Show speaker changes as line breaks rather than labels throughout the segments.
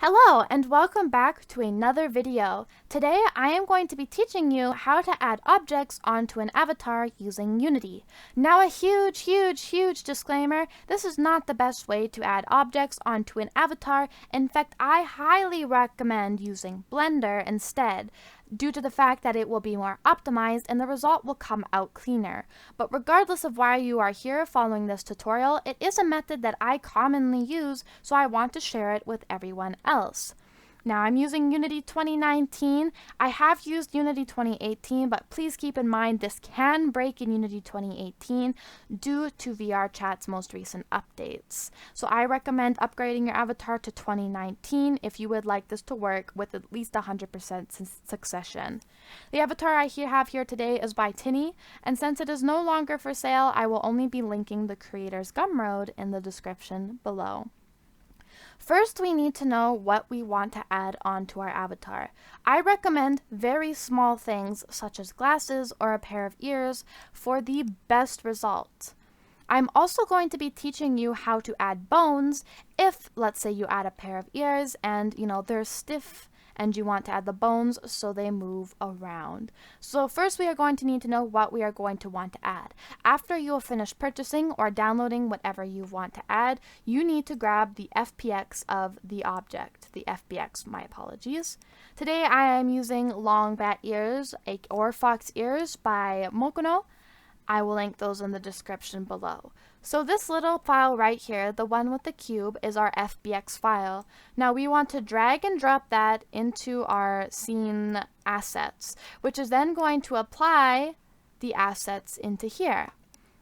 Hello and welcome back to another video. Today I am going to be teaching you how to add objects onto an avatar using Unity. Now a huge disclaimer, this is not the best way to add objects onto an avatar. In fact, I highly recommend using Blender instead, due to the fact that it will be more optimized and the result will come out cleaner. But regardless of why you are here following this tutorial, it is a method that I commonly use, so I want to share it with everyone else. Now I'm using Unity 2019. I have used Unity 2018, but please keep in mind this can break in Unity 2018 due to VRChat's most recent updates. So I recommend upgrading your avatar to 2019 if you would like this to work with at least 100% succession. The avatar I have here today is by Tinny, and since it is no longer for sale, I will only be linking the creator's Gumroad in the description below. First, we need to know what we want to add onto our avatar. I recommend very small things such as glasses or a pair of ears for the best result. I'm also going to be teaching you how to add bones if, let's say, you add a pair of ears and, they're stiff and you want to add the bones so they move around. So first we are going to need to know what we are going to want to add. After you have finished purchasing or downloading whatever you want to add, you need to grab the FPX of the object. The FBX, my apologies. Today I am using long bat ears or fox ears by Mokono. I will link those in the description below. So this little file right here, the one with the cube, is our FBX file. Now we want to drag and drop that into our scene assets, which is then going to apply the assets into here.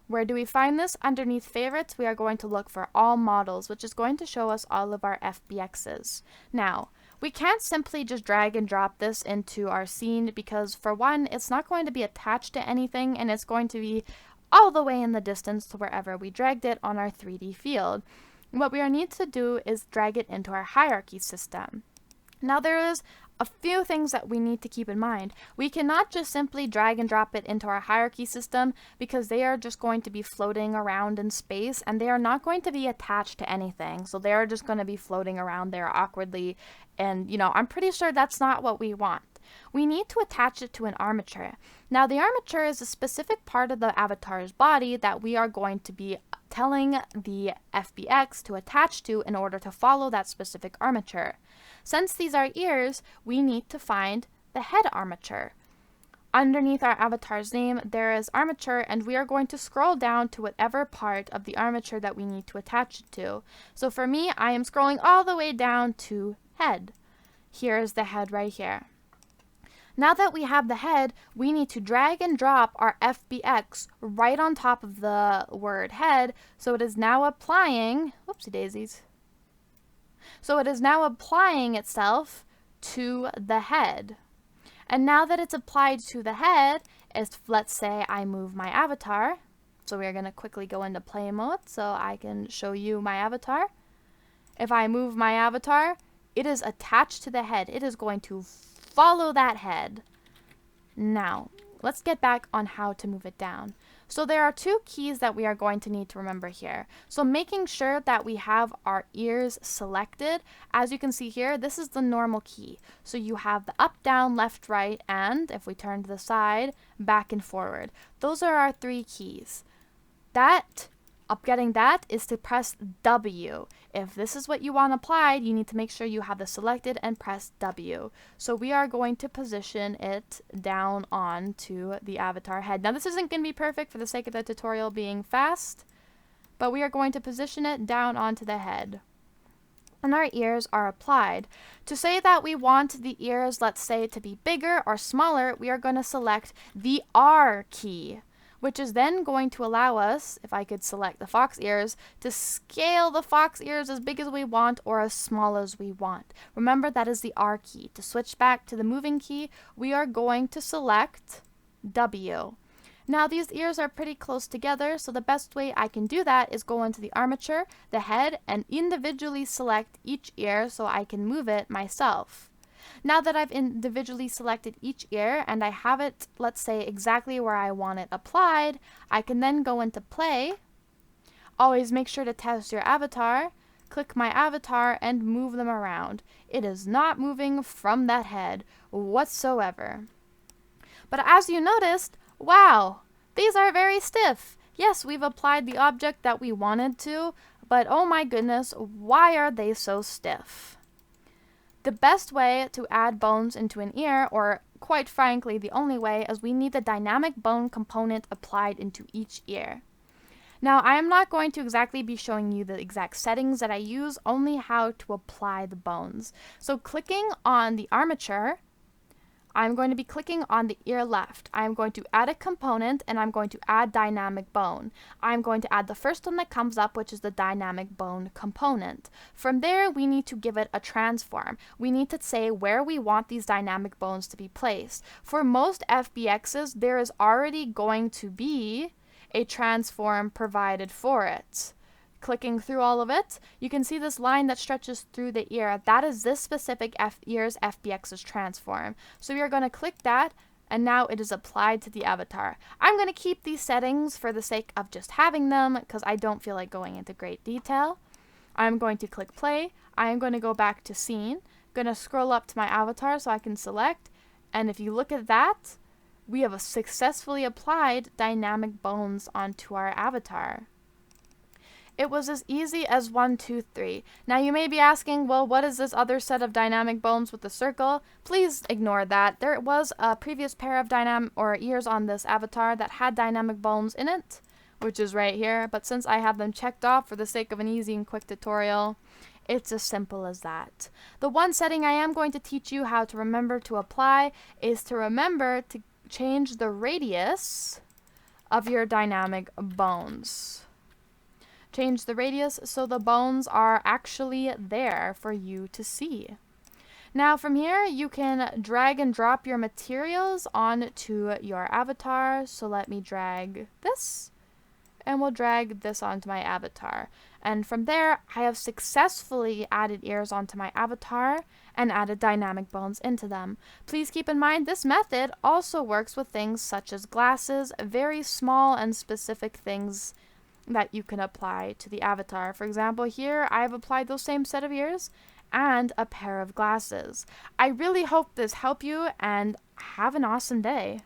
Where do we find this? Underneath favorites, we are going to look for all models, which is going to show us all of our FBXs. Now, we can't simply just drag and drop this into our scene because, for one, it's not going to be attached to anything and it's going to be all the way in the distance to wherever we dragged it on our 3D field. What we need to do is drag it into our hierarchy system. Now there is a few things that we need to keep in mind. We cannot just simply drag and drop it into our hierarchy system because they are just going to be floating around in space and they are not going to be attached to anything. So they are just going to be floating around there awkwardly, and I'm pretty sure that's not what we want. We need to attach it to an armature. Now the armature is a specific part of the avatar's body that we are going to be telling the FBX to attach to in order to follow that specific armature. Since these are ears, we need to find the head armature. Underneath our avatar's name, there is armature, and we are going to scroll down to whatever part of the armature that we need to attach it to. So for me, I am scrolling all the way down to head. Here is the head right here. Now that we have the head, we need to drag and drop our FBX right on top of the word head, so it is now applying, whoopsie daisies. So it is now applying itself to the head. And now that it's applied to the head, let's say I move my avatar. So we are going to quickly go into play mode so I can show you my avatar. If I move my avatar, it is attached to the head. It is going to follow that head. Now, let's get back on how to move it down. So there are two keys that we are going to need to remember here. So making sure that we have our ears selected. As you can see here, this is the normal key. So you have the up, down, left, right, and if we turn to the side, back and forward. Those are our three keys. Getting that is to press W. If this is what you want applied, you need to make sure you have this selected and press W. So we are going to position it down onto the avatar head. Now this isn't going to be perfect for the sake of the tutorial being fast, but we are going to position it down onto the head. And our ears are applied. To say that we want the ears, let's say, to be bigger or smaller, we are going to select the R key, which is then going to allow us, if I could select the fox ears, to scale the fox ears as big as we want or as small as we want. Remember, that is the R key. To switch back to the moving key, we are going to select W. Now these ears are pretty close together, so the best way I can do that is go into the armature, the head, and individually select each ear so I can move it myself. Now that I've individually selected each ear and I have it, let's say, exactly where I want it applied, I can then go into play. Always make sure to test your avatar. click my avatar, and move them around. It is not moving from that head whatsoever. But as you noticed, wow, these are very stiff. Yes, we've applied the object that we wanted to, but oh my goodness, why are they so stiff? The best way to add bones into an ear, or quite frankly, the only way, is we need the dynamic bone component applied into each ear. Now, I am not going to exactly be showing you the exact settings that I use, only how to apply the bones. So clicking on the armature, I'm going to be clicking on the ear left. I'm going to add a component, and I'm going to add dynamic bone. I'm going to add the first one that comes up, which is the dynamic bone component. From there, we need to give it a transform. We need to say where we want these dynamic bones to be placed. For most FBXs, there is already going to be a transform provided for it. Clicking through all of it, you can see this line that stretches through the ear. That is this specific ear's FBX's transform. So we are going to click that, and now it is applied to the avatar. I'm going to keep these settings for the sake of just having them, because I don't feel like going into great detail. I'm going to click play. I am going to go back to scene. Going to scroll up to my avatar so I can select, and if you look at that, we have successfully applied dynamic bones onto our avatar. It was as easy as 1, 2, 3. Now you may be asking, well, what is this other set of dynamic bones with the circle? Please ignore that. There was a previous pair of ears on this avatar that had dynamic bones in it, which is right here. But since I have them checked off for the sake of an easy and quick tutorial, it's as simple as that. The one setting I am going to teach you how to remember to apply is to remember to change the radius of your dynamic bones. Change the radius so the bones are actually there for you to see. Now from here, you can drag and drop your materials onto your avatar. So let me drag this, and we'll drag this onto my avatar. And from there, I have successfully added ears onto my avatar and added dynamic bones into them. Please keep in mind this method also works with things such as glasses, very small and specific things that you can apply to the avatar. For example, here I've applied those same set of ears and a pair of glasses. I really hope this helped you, and have an awesome day.